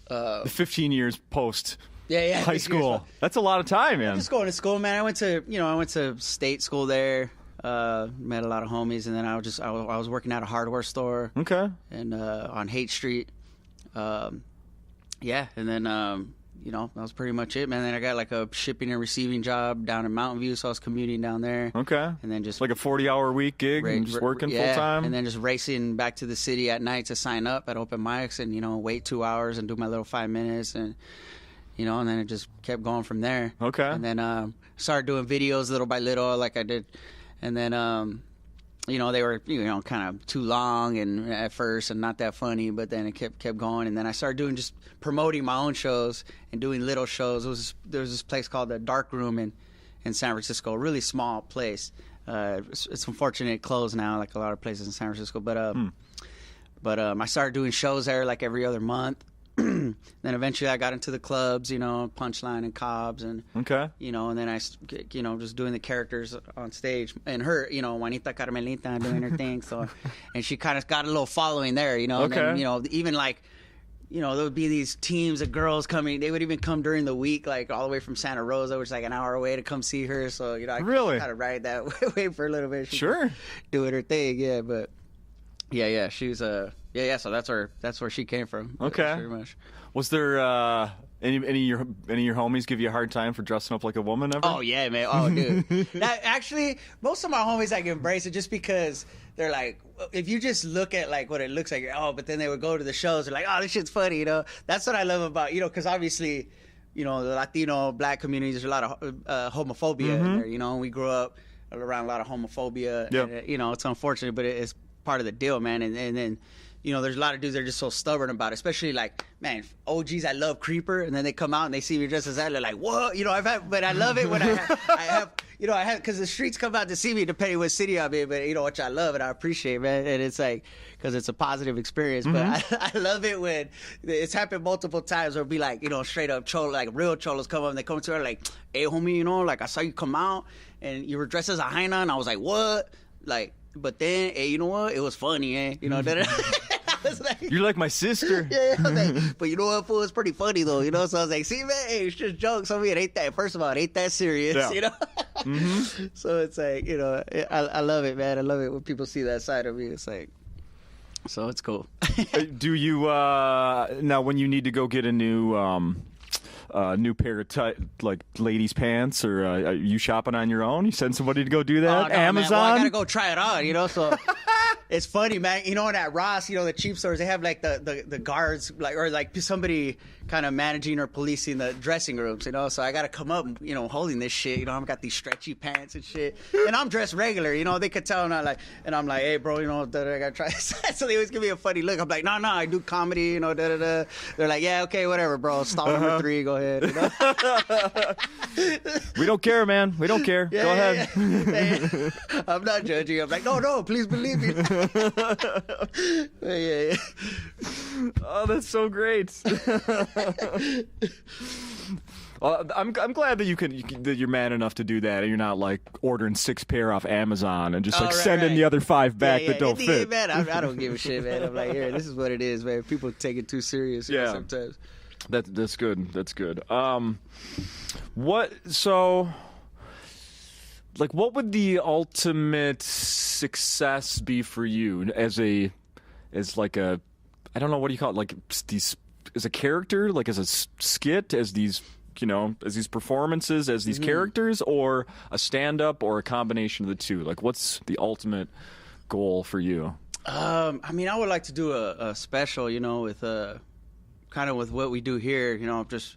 The 15 years post. Yeah. High school. That's a lot of time, man. Just going to school, man. I went to state school there. Met a lot of homies, and then I was working at a hardware store. Okay. And on Haight Street. And then that was pretty much it, man. Then I got like a shipping and receiving job down in Mountain View, so I was commuting down there. Okay. And then just like a 40-hour week gig and just working full time. And then just racing back to the city at night to sign up at open mics, and wait 2 hours and do my little 5 minutes, and and then it just kept going from there. Okay. And then started doing videos little by little, like I did. And then, they were, kind of too long and at first and not that funny, but then it kept going. And then I started doing just promoting my own shows and doing little shows. There was this place called the Dark Room in San Francisco, a really small place. It's unfortunate it closed now, like a lot of places in San Francisco. But I started doing shows there like every other month. Then eventually I got into the clubs, Punchline and Cobb's, and and then I, just doing the characters on stage, and her, Juanita Carmelita doing her thing. So, and she kind of got a little following there, Okay. And then, even like, there would be these teams of girls coming. They would even come during the week, like all the way from Santa Rosa, which is like an hour away, to come see her. So, I really kind of ride that way for a little bit. Sure, doing her thing, yeah, but. Yeah, she was so that's where she came from. Okay. Pretty much. Was there any of your homies give you a hard time for dressing up like a woman ever? Oh yeah, man. Oh dude. Actually, most of my homies like embrace it just because they're like, if you just look at like what it looks like, but then they would go to the shows, they're like, oh, this shit's funny, That's what I love about, because obviously, the Latino, black communities, there's a lot of homophobia in there, and we grew up around a lot of homophobia. Yep. And, it's unfortunate, but it's part of the deal, man. And then there's a lot of dudes that are just so stubborn about it, especially like, man, OGs, I love Creeper, and then they come out and they see me dressed as that, they're like, what? But I love it when I have because the streets come out to see me depending what city I'm in, but which I love and I appreciate, man. And it's like, because it's a positive experience, but I love it when it's happened multiple times where it'll be like, straight up cholo, like real cholos come up and they come to her like, hey homie, like I saw you come out and you were dressed as a hyena, and I was like, what? Like, But then, hey, you know what? It was funny, eh? You know, I was like, You're like my sister. yeah, I was like, but you know what, fool? It's pretty funny though, you know. So I was like, see, man, hey, it's just jokes. I mean, it ain't that. First of all, it ain't that serious, Yeah. you know. So it's like, you know, I love it, man. I love it when people see that side of me. It's like, so it's cool. Do you now when you need to go get a new pair of like ladies' pants, or are you shopping on your own? You send somebody to go do that? Oh, no, Amazon? Man. Well, I gotta go try it on, you know. So it's funny, man. You know, at Ross, you know, the cheap stores, they have like the guards, like, or like somebody kind of managing or policing the dressing rooms, you know. So I gotta come up, you know, holding this shit. You know, I've got these stretchy pants and shit, and I'm dressed regular. You know, they could tell I'm not like, and I'm like, hey, bro, you know, I gotta try. So they always give me a funny look. I'm like, no, I do comedy, you know. They're like, yeah, okay, whatever, bro. Stall number 3, go ahead. You know? We don't care, man. We don't care. Yeah, go yeah, ahead. yeah. I'm not judging. I'm like, no, please believe me. Yeah. Oh, that's so great. I'm glad that that you're man enough to do that, and you're not like ordering 6 pair off Amazon and just like sending the other 5 back that don't fit. Man, I don't give a shit, man. I'm like, here, this is what it is, man. People take it too serious sometimes. That's good. That's good. What would the ultimate success be for you as like a, I don't know, what do you call it, like these, as a character, like as a skit, as these, you know, as these performances, as these characters, or a stand-up, or a combination of the two? Like, what's the ultimate goal for you? I mean, I would like to do a special, you know, with kind of with what we do here, you know. Just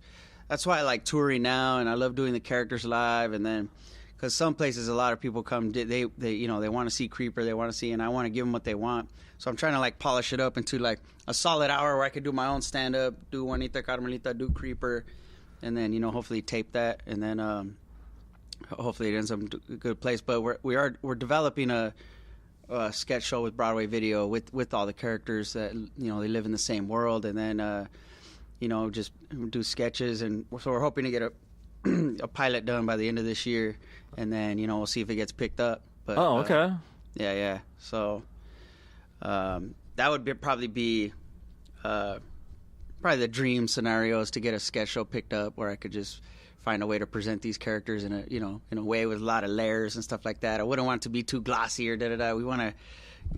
that's why I like touring now, and I love doing the characters live. And then because some places a lot of people come, they you know, they want to see Creeper, they want to see, and I want to give them what they want. So I'm trying to like polish it up into like a solid hour where I could do my own stand-up, do Juanita Carmelita, do Creeper, and then, you know, hopefully tape that, and then hopefully it ends up in a good place. But we're developing a sketch show with Broadway Video with all the characters that, you know, they live in the same world, and then you know, just do sketches. And so we're hoping to get a pilot done by the end of this year, and then, you know, we'll see if it gets picked up. But okay. Yeah. So that would probably be the dream scenario, is to get a sketch show picked up where I could just find a way to present these characters in a way with a lot of layers and stuff like that. I wouldn't want it to be too glossy or da-da-da. We want to,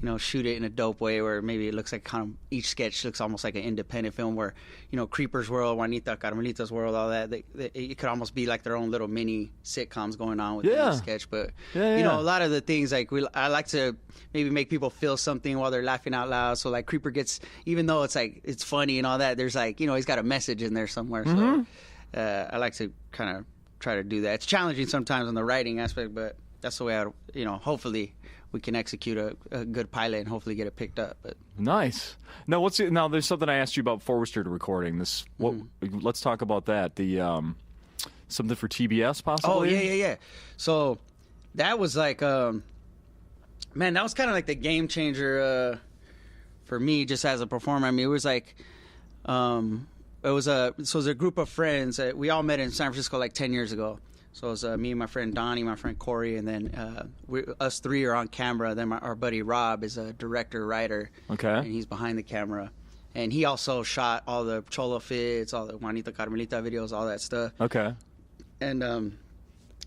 you know, shoot it in a dope way where maybe it looks like kind of, each sketch looks almost like an independent film, where, you know, Creeper's world, Juanita Carmelita's world, all that, it could almost be like their own little mini sitcoms going on within the sketch. But you know, a lot of the things, like, I like to maybe make people feel something while they're laughing out loud. So like Creeper gets, even though it's like it's funny and all that, there's like, you know, he's got a message in there somewhere. So I like to kind of try to do that. It's challenging sometimes on the writing aspect, but that's the way you know, hopefully we can execute a good pilot and hopefully get it picked up. But nice. Now, now there's something I asked you about before we started recording this. Let's talk about that. The something for TBS possibly. Oh yeah. So that was like, man, that was kind of like the game changer for me, just as a performer. I mean, it was like, it was a group of friends that we all met in San Francisco like 10 years ago. So it was me and my friend Donnie, my friend Corey, and then us 3 are on camera. Then our buddy Rob is a director, writer, and he's behind the camera. And he also shot all the Cholo Fits, all the Juanita Carmelita videos, all that stuff. Okay. And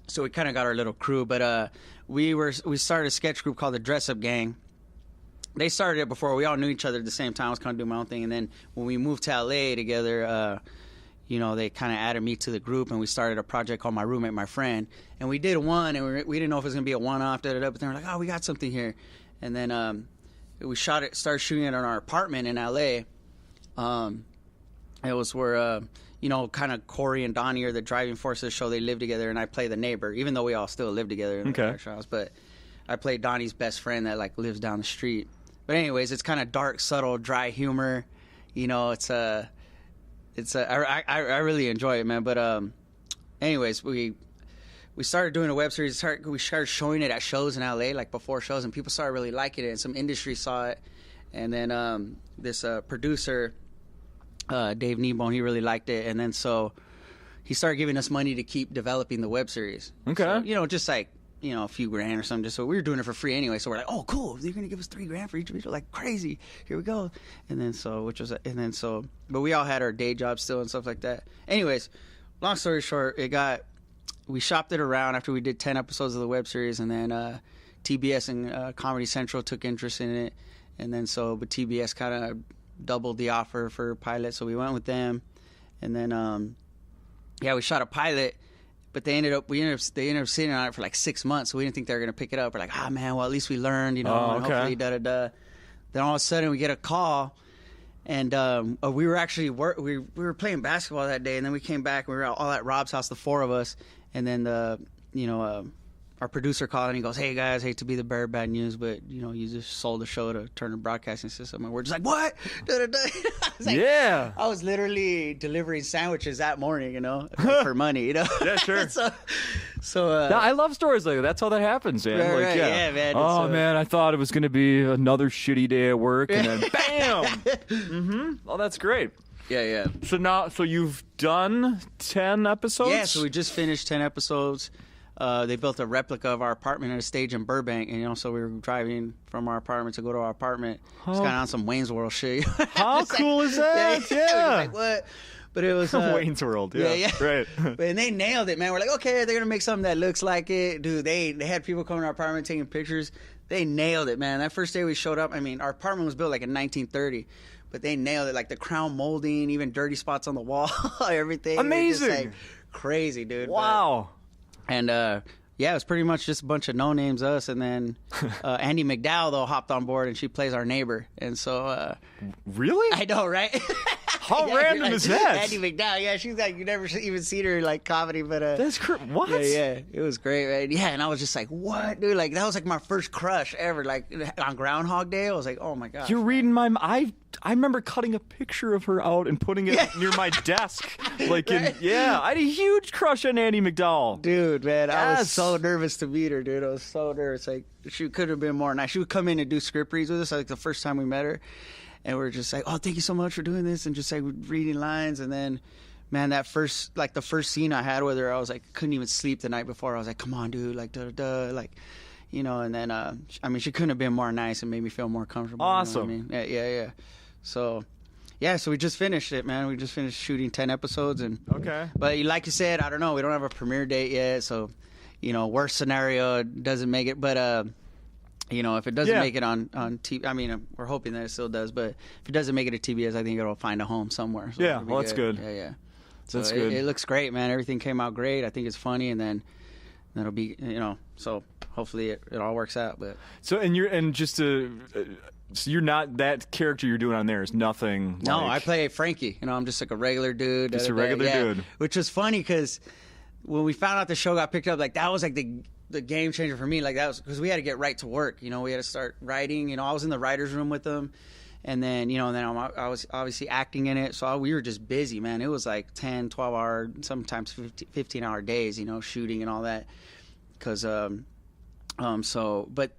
so we kind of got our little crew. But we started a sketch group called the Dress Up Gang. They started it before. We all knew each other at the same time. I was kind of doing my own thing. And then when we moved to LA together, you know, they kind of added me to the group, and we started a project called My Roommate, My Friend. And we did one, and we didn't know if it was going to be a one-off, but then we're like, oh, we got something here. And then we started shooting it in our apartment in L.A. It was where, you know, kind of Corey and Donnie are the driving force of the show. They live together, and I play the neighbor, even though we all still live together in the house. But I play Donnie's best friend that, like, lives down the street. But anyways, it's kind of dark, subtle, dry humor. You know, I really enjoy it, man. But anyways, we started doing a web series. We started showing it at shows in LA, like before shows, and people started really liking it, and some industry saw it. And then this producer, Dave Kneebone, he really liked it, and then so he started giving us money to keep developing the web series. Okay. So, you know, just like a few grand or something. Just so we were doing it for free anyway. So we're like, oh, cool. You're gonna give us $3,000 for each video, like crazy. Here we go. And then but we all had our day jobs still and stuff like that. Anyways, long story short, we shopped it around after we did 10 episodes of the web series, and then TBS and Comedy Central took interest in it, and then but TBS kind of doubled the offer for pilot, so we went with them, and then we shot a pilot. But they ended up sitting on it for like 6 months, so we didn't think they were gonna pick it up. We're like, man, well at least we learned, and hopefully da. Then all of a sudden we get a call, and we were actually we were playing basketball that day, and then we came back and we were all at Rob's house, the four of us, and then our producer called and he goes, hey guys, hate to be the bearer of bad news, but you just sold the show to Turner Broadcasting System. And we're just like, what? Yeah. I was literally delivering sandwiches that morning, like for money, Yeah, sure. so I love stories like that. That's how that happens, man. Right, yeah, man. Oh man, I thought it was going to be another shitty day at work, and then bam. Mm-hmm. Oh, that's great. Yeah. So you've done 10 episodes? Yeah, so we just finished 10 episodes. They built a replica of our apartment at a stage in Burbank, and so we were driving from our apartment to go to our apartment. It's kind of on some Wayne's World shit. How cool is that? Yeah. Like, what? But it was Wayne's World. Yeah. Right. And they nailed it, man. We're like, okay, they're gonna make something that looks like it, dude. They had people coming to our apartment taking pictures. They nailed it, man. That first day we showed up, our apartment was built like in 1930. But they nailed it, like the crown molding, even dirty spots on the wall, everything. Amazing. Just, like, crazy, dude. Wow. And it was pretty much just a bunch of no names, us, and then Andy McDowell though hopped on board, and she plays our neighbor, and so really, I know, right? How random is that? Andy McDowell, yeah, she's like, you never even seen her like comedy, but that's what? Yeah, it was great, right? Yeah, and I was just like, what, dude? Like that was like my first crush ever. Like on Groundhog Day, I was like, oh my gosh. You're reading my. I remember cutting a picture of her out and putting it near my desk. Like, right? I had a huge crush on Andy McDowell. Dude, man, yes. I was so nervous to meet her, dude. I was so nervous. Like, she could have been more nice. She would come in and do script reads with us, like the first time we met her. And we are just like, oh, thank you so much for doing this. And just like reading lines. And then, man, the first scene I had with her, I was like, couldn't even sleep the night before. I was like, come on, dude, like, like, and then, she couldn't have been more nice and made me feel more comfortable. Awesome. You know what I mean? Yeah. So we just finished it, man. We just finished shooting 10 episodes, and but like you said, I don't know. We don't have a premiere date yet, so worst scenario doesn't make it. But if it doesn't make it on TV, we're hoping that it still does. But if it doesn't make it to TBS, I think it'll find a home somewhere. So that's good. Yeah. So that's good. It looks great, man. Everything came out great. I think it's funny, and then that'll be So hopefully it all works out. But so so you're not, that character you're doing on there is nothing. No, I play Frankie. I'm just like a regular dude. Just a regular dude. Which was funny because when we found out the show got picked up, like that was like the game changer for me. Like that was because we had to get right to work. We had to start writing. I was in the writer's room with them. And then, I was obviously acting in it. So we were just busy, man. It was like 10, 12-hour, sometimes 15-hour days, shooting and all that. Because, but,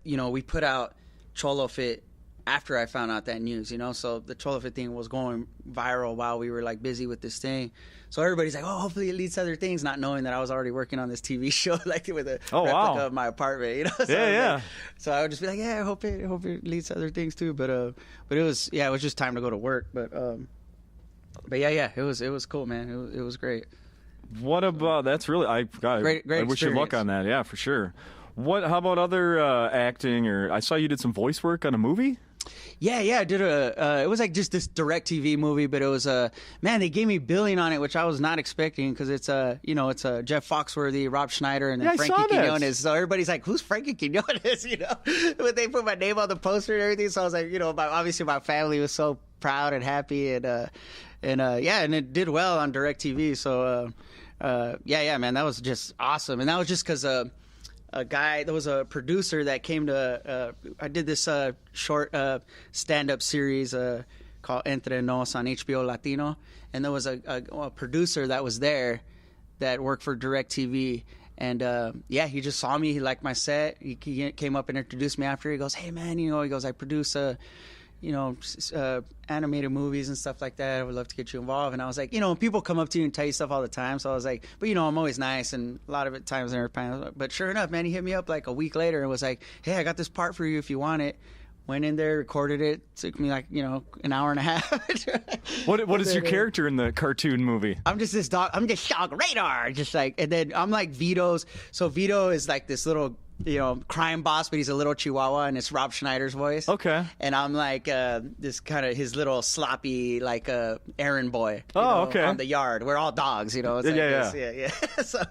we put out Cholo Fit after I found out that news, so the Cholo Fit thing was going viral while we were like busy with this thing. So everybody's like, oh, hopefully it leads to other things, not knowing that I was already working on this TV show, like with a replica of my apartment, So so I would just be like, yeah, I hope it leads to other things too. But it was, it was just time to go to work. But it was cool, man. It was great. What about, that's really, great I wish you luck on that. Yeah, for sure. How about other acting, or I saw you did some voice work on a movie? Yeah, I did it was like just this DirecTV movie, but it was man, they gave me billing on it, which I was not expecting, because it's it's Jeff Foxworthy, Rob Schneider, and then Frankie Quinones. So everybody's like, who's Frankie Quinones? But they put my name on the poster and everything. So I was like, obviously my family was so proud and happy, and it did well on DirecTV. So man, that was just awesome, and that was just because there was a producer that came to, I did this short stand-up series called Entre Nos on HBO Latino, and there was a producer that was there that worked for DirecTV, and he just saw me, he liked my set, he came up and introduced me after, he goes, hey man, he goes, I produce animated movies and stuff like that. I would love to get you involved. And I was like, people come up to you and tell you stuff all the time. So I was like, but I'm always nice, and a lot of it times they're fine. But sure enough, man, he hit me up like a week later and was like, hey, I got this part for you if you want it. Went in there, recorded it. Took me like, an hour and a half. What is your character in the cartoon movie? I'm just this dog. I'm just Dog Radar. Just like, and then I'm like Vito's. So Vito is like this little, crime boss, but he's a little chihuahua, and it's Rob Schneider's voice. Okay. And I'm like this kind of his little sloppy, like errand boy. Okay. On the yard. We're all dogs, It's like yeah. So,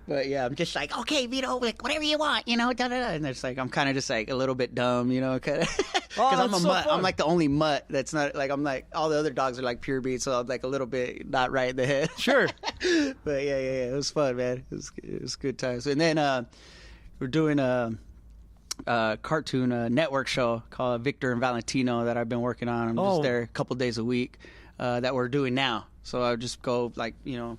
but yeah, I'm just like, okay, Vito, like whatever you want, da da da. And it's like I'm kind of just like a little bit dumb, kind of. Because I'm a mutt. Fun. I'm like the only mutt that's not like I'm like all the other dogs are like pure breed, so I'm like a little bit not right in the head. Sure. But yeah, it was fun, man. It was good times. And then we're doing a cartoon network show called Victor and Valentino that I've been working on. I'm just there a couple days a week that we're doing now. So I would just go like 1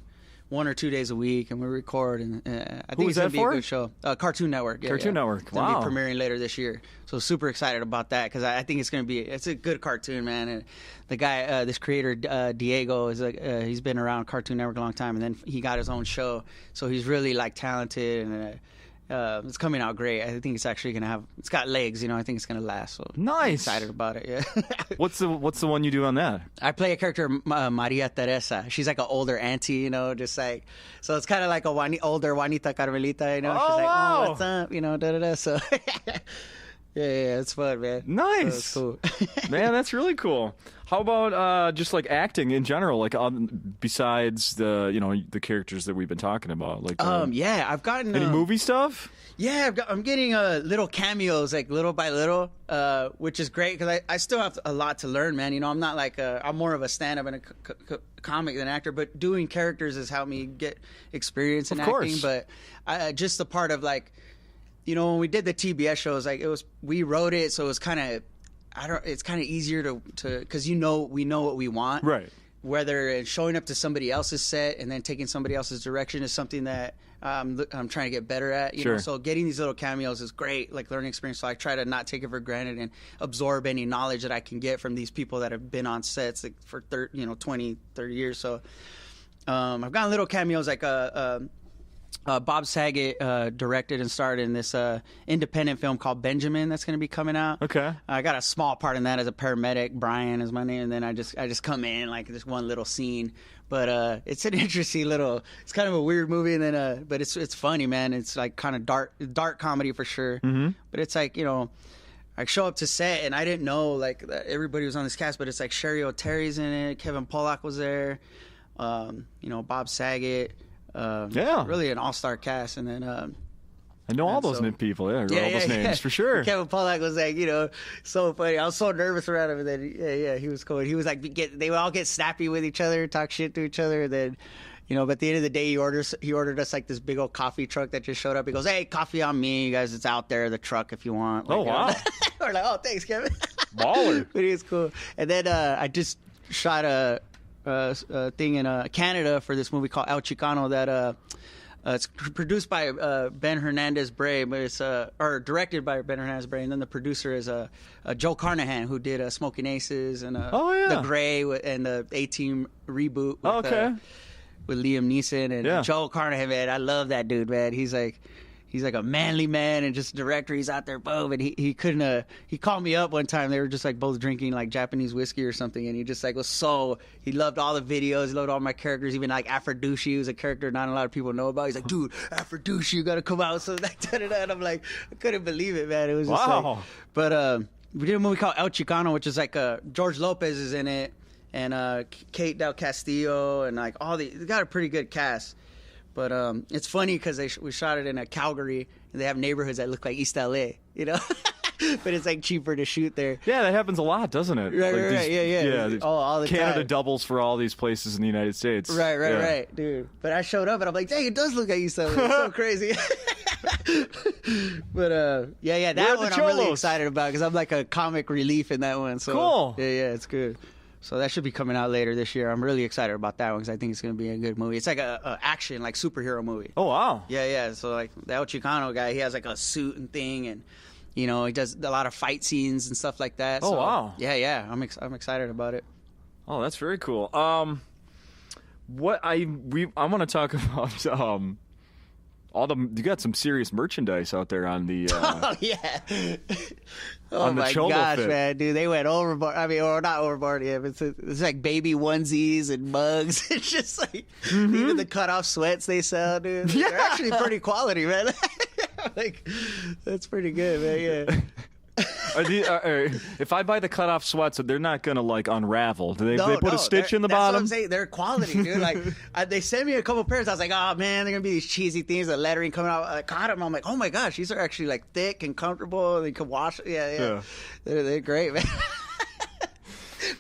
or 2 days a week, and we record. And I think it's gonna be a good show. Cartoon Network. Cartoon Network. It's gonna be premiering later this year. So super excited about that because I think it's a good cartoon, man. And the guy, this creator Diego, is he's been around Cartoon Network a long time, and then he got his own show. So he's really like talented and. It's coming out great. I think it's actually it's got legs, I think it's gonna last. So nice. I'm excited about it. Yeah. What's the one you do on that? I play a character, Maria Teresa. She's like an older auntie, just like, so it's kind of like older Juanita Carmelita, She's like, wow. oh, what's up, da da da. So yeah, it's fun, man. Nice. So it's cool. Man, that's really cool. How about just like acting in general, like besides the characters that we've been talking about, like yeah, I've gotten any movie stuff. Yeah, I'm getting little cameos, like little by little, which is great because I still have a lot to learn, man. I'm not like I'm more of a stand-up and a comic than actor, but doing characters has helped me get experience in acting. But just the part of like, when we did the TBS shows, like we wrote it, so it was kind of. It's kind of easier to because we know what we want, right? Whether it's showing up to somebody else's set and then taking somebody else's direction is something that I'm trying to get better at. You know, so getting these little cameos is great, like learning experience. So I try to not take it for granted and absorb any knowledge that I can get from these people that have been on sets like for 20, 30 years. So I've gotten little cameos like Bob Saget directed and starred in this independent film called Benjamin that's going to be coming out. Okay. I got a small part in that as a paramedic. Brian is my name, and then I just come in like this one little scene. But it's an interesting little. It's kind of a weird movie, and then but it's funny, man. It's like kind of dark comedy for sure. Mm-hmm. But it's like I show up to set and I didn't know like that everybody was on this cast, but it's like Sherry O'Terry's in it. Kevin Pollak was there. Bob Saget. Really an all-star cast, and then I know all those people, all those names for sure. Kevin Pollak was like, so funny. I was so nervous around him, and then he was cool. He was like, they would all get snappy with each other, talk shit to each other, and then. But at the end of the day, he ordered us like this big old coffee truck that just showed up. He goes, "Hey, coffee on me, you guys. It's out there, the truck, if you want." Like, wow! We're like, "Oh, thanks, Kevin." Baller. But he was cool. And then I just shot a thing in Canada for this movie called El Chicano that it's produced by Ben Hernandez-Bray, but it's or directed by Ben Hernandez-Bray, and then the producer is Joe Carnahan, who did Smoking Aces and The Gray and the A-Team reboot. With Liam Neeson and Joe Carnahan, man. I love that dude, man. He's like a manly man and just a director. He's out there, boom. And he couldn't. He called me up one time. They were just like both drinking like Japanese whiskey or something, and he just like he loved all the videos. He loved all my characters, even like Aphrodite, who's a character not a lot of people know about. He's like, dude, Aphrodite, you gotta come out. So like, and I'm like, I couldn't believe it, man. It was just like, but we did a movie called El Chicano, which is like George Lopez is in it. And Kate Del Castillo and like they got a pretty good cast, but it's funny because we shot it in Calgary and they have neighborhoods that look like East LA, but it's like cheaper to shoot there. Yeah, that happens a lot, doesn't it? Right, yeah. All the Canada time. doubles for all these places in the United States. Right, dude. But I showed up and I'm like, dang, it does look like East LA. It's so crazy. But that one I'm really excited about because I'm like a comic relief in that one. So cool. Yeah, it's good. So that should be coming out later this year. I'm really excited about that one because I think it's going to be a good movie. It's like a action, like superhero movie. Oh, wow. Yeah. So like the El Chicano guy, he has like a suit and thing, and You know, he does a lot of fight scenes and stuff like that. Oh, so, wow. Yeah. I'm excited about it. Oh, that's very cool. What I want to talk about you got some serious merchandise out there on the Oh yeah. Oh on the my Cholo gosh, Fit. man, dude, they went overboard. I mean, or not overboard. Yeah, but it's like baby onesies and mugs. It's just like even the cutoff sweats they sell, dude. Yeah. They're actually pretty quality, man. Like that's pretty good, man. Yeah. If I buy the cutoff sweats, they're not gonna like unravel. Do they? No, they put no, a stitch in the that's what bottom. I'm saying. They're quality, dude. Like they sent me a couple pairs. I was like, oh man, they're gonna be these cheesy things. The lettering coming out. I caught them. I'm like, oh my gosh, these are actually like thick and comfortable. They can wash. Yeah. They're great, man.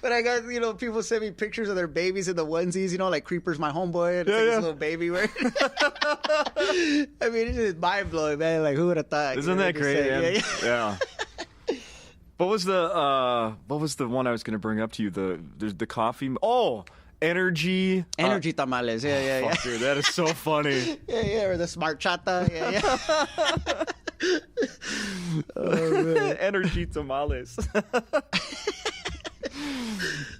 But I got, people send me pictures of their babies in the onesies, like Creeper's my homeboy, and it's like this little baby wearing. I mean, it's just mind blowing, man. Like, who would have thought? Isn't that great, man? Yeah. What was the one I was going to bring up to you? The coffee. Oh, energy tamales. Yeah. Fuck, dude, that is so funny. Yeah. Or the smart chata. Yeah. Oh man, energy tamales.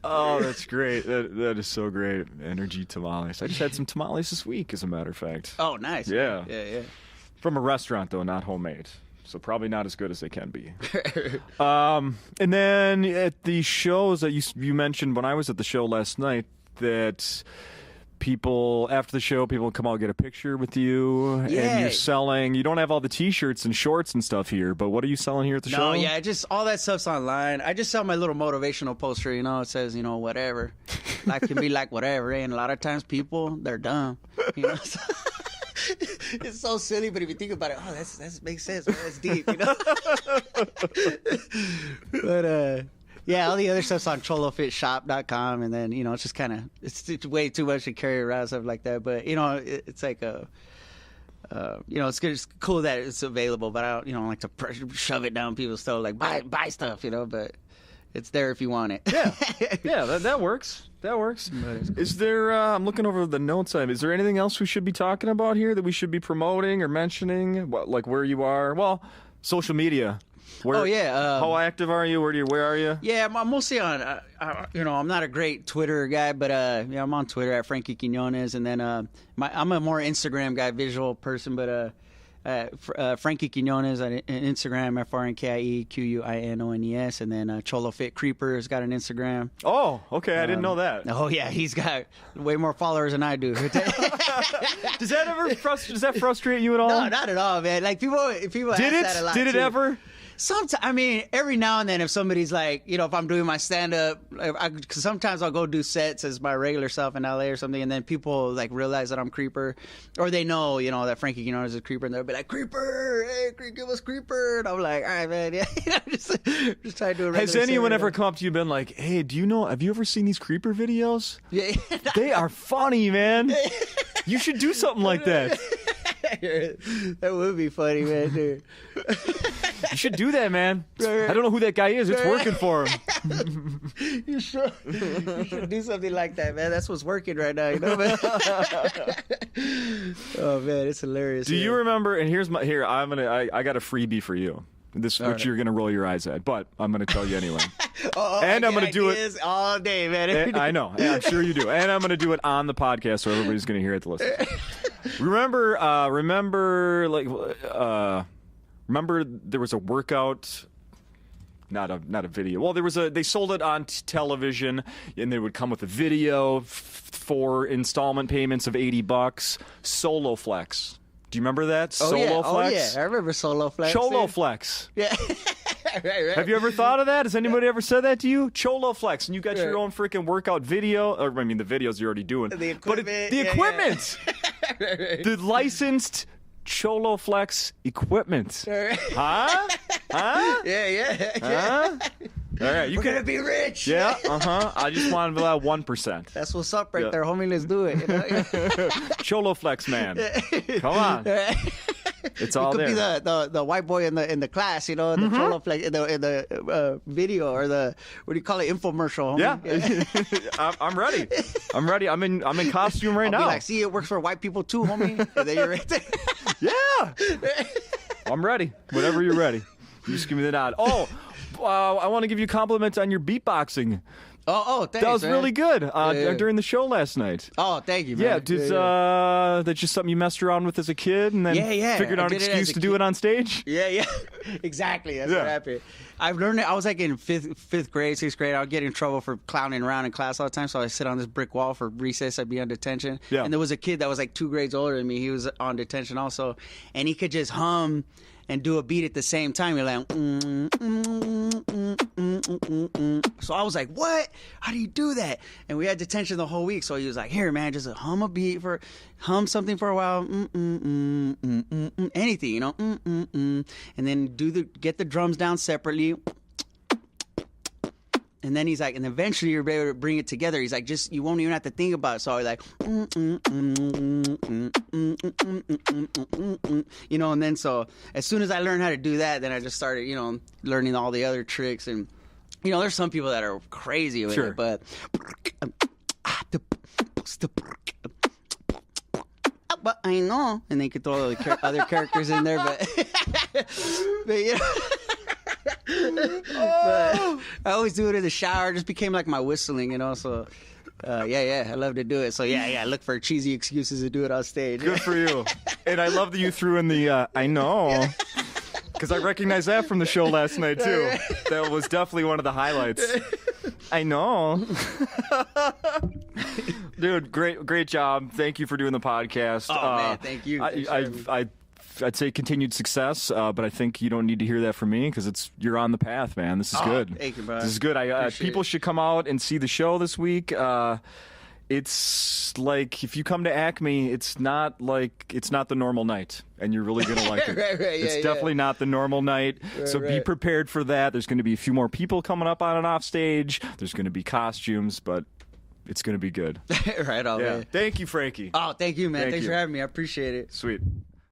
Oh, that's great. That is so great. Energy tamales. I just had some tamales this week, as a matter of fact. Oh, nice. Yeah. Yeah. From a restaurant, though, not homemade. So probably not as good as they can be. And then at the shows that you mentioned when I was at the show last night, that after the show, people come out and get a picture with you, and you're selling. You don't have all the T-shirts and shorts and stuff here, but what are you selling here at the show? No, yeah, just all that stuff's online. I just sell my little motivational poster. It says, whatever. Life can be like whatever, and a lot of times people, they're dumb. It's so silly, but if you think about it, that makes sense. Man. That's deep, But yeah, all the other stuff's on cholofitshop.com, and then it's just kind of it's way too much to carry around, stuff like that. But it's like it's good. It's cool that it's available, but I don't like to shove it down people's throat like buy stuff, But it's there if you want it. Yeah, that works. That works. Is there? I'm looking over the notes. Is there anything else we should be talking about here that we should be promoting or mentioning? Like where you are? Well, social media. How active are you? Where are you? Yeah, I'm mostly on. I'm not a great Twitter guy, but I'm on Twitter at Frankie Quinones, and then I'm a more Instagram guy, visual person, but Frankie Quinones on Instagram, FRNKIEQUINONES, and then Cholo Fit Creeper's got an Instagram. Oh, okay, I didn't know that. Oh yeah, he's got way more followers than I do. Does that frustrate you at all? No, not at all, man. Like people ask that a lot. Did it too. ever? Sometimes, I mean, every now and then, if somebody's like, if I'm doing my stand-up, because sometimes I'll go do sets as my regular self in LA or something, and then people like realize that I'm Creeper, or they know, that Frankie Quinones is a Creeper, and they'll be like, Creeper, hey, give us Creeper, and I'm like, all right, man, yeah, just try to do a regular Has anyone set, ever come up to you and been like, hey, have you ever seen these Creeper videos? Yeah. They are funny, man. You should do something like that. That would be funny, man, dude. You should do that, man. I don't know who that guy is. It's working for him. You should do something like that, man. That's what's working right now, man? Oh man, it's hilarious. Do you remember? And I got a freebie for you. Which you're gonna roll your eyes at, but I'm gonna tell you anyway. And I'm gonna do it all day, man. I know. Yeah, I'm sure you do. And I'm gonna do it on the podcast, so everybody's gonna hear it to listen. Remember there was a workout. Not a video. Well, they sold it on television, and they would come with a video for installment payments of $80. Solo Flex. Do you remember that? Solo Flex? Oh, yeah. I remember Solo Flex. Cholo Flex. Yeah. right. Have you ever thought of that? Has anybody ever said that to you? Cholo Flex. And you got your own freaking workout video. Or, I mean, the videos you're already doing. The equipment. But the equipment. Right. The licensed Cholo Flex equipment. Huh? Yeah. Huh? All right, We're gonna be rich. Yeah, I just wanted to allow 1%. That's what's up right there, homie. Let's do it. Cholo Flex, man. Come on. It's all there. You could be the white boy in the class, the Cholo Flex in the video, or the, what do you call it, infomercial, homie. Yeah. I'm ready. I'm in costume right now. Be like, see, it works for white people too, homie. And then you're right there. Yeah. I'm ready. Whenever you're ready. You just give me the nod. Oh, I want to give you compliments on your beatboxing. Oh, thanks, that was man. really good during the show last night. Oh, thank you, man. Yeah, that's just something you messed around with as a kid and then figured out an excuse to do it on stage? Yeah, exactly. That's what happened. I've learned it. I was like in fifth grade, sixth grade. I would get in trouble for clowning around in class all the time, so I'd sit on this brick wall for recess. I'd be on detention. Yeah. And there was a kid that was like 2 grades older than me. He was on detention also, and he could just hum and do a beat at the same time. You're like, So I was like, what? How do you do that? And we had detention the whole week. So he was like, here, man, just hum something for a while. Anything, you know, and then get the drums down separately. And then he's like, and eventually you're able to bring it together. He's like, you won't even have to think about it. So I was like, you know, and then so as soon as I learned how to do that, then I just started, you know, learning all the other tricks. And, you know, there's some people that are crazy with it, but I know. And they could throw other characters in there, but you know. But I always do it in the shower. It just became like my whistling, you know. So, I love to do it. So, I look for cheesy excuses to do it on stage. Good for you. And I love that you threw in the I know. Because I recognize that from the show last night, too. That was definitely one of the highlights. I know. Dude, great job. Thank you for doing the podcast. Oh, man, thank you. I'd say continued success, but I think you don't need to hear that from me because you're on the path, man. This is good. Thank you, bro. This is good. People should come out and see the show this week. It's like if you come to Acme, it's not the normal night, and you're really gonna like it. Right, it's definitely not the normal night, so be prepared for that. There's going to be a few more people coming up on and off stage. There's going to be costumes, but it's going to be good. Right on, man. Thank you, Frankie. Oh, thank you, man. Thanks Thanks for having me. I appreciate it. Sweet.